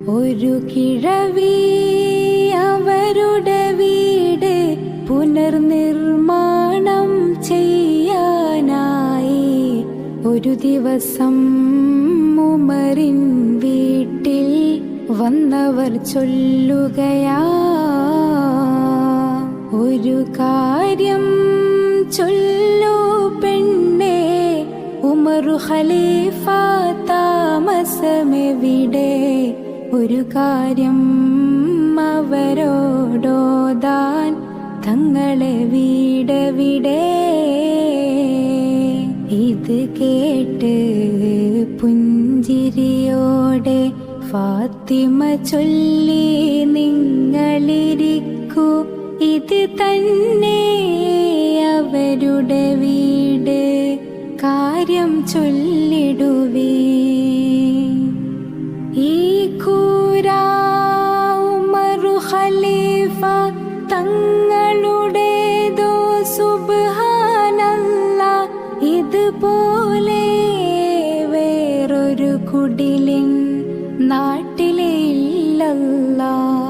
ഒരു കിഴവി അവരുടെ വീട് പുനർനിർമ്മാണം ചെയ്യാനായി ഒരു ദിവസം ഉമറിൻ വീട്ടിൽ വന്നവർ ചൊല്ലുകയാ, ഒരു കാര്യം ചൊല്ലു പെണ്ണേ, ഉമറു ഖലീഫ താമസമെവിടെ? ഒരു കാര്യം അവരോടോതാൻ തങ്ങളെ വീടെവിടെ? ഇത് കേട്ട് പുഞ്ചിരിയോടെ ഫാത്തിമ ചൊല്ലി, നിങ്ങളിരിക്കൂ, ഇത് തന്നെ അവരുടെ വീട്, കാര്യം ചൊല്ലിടുവേ. ഈ കൂര ഉമറു ഖലീഫ തങ്ങളുടേതോ, സുബ്ഹാനല്ലാഹ്, ഇതുപോലെ വേറൊരു കുടിലിൻ നാട്ടിലേ ഇല്ലല്ലാഹ്.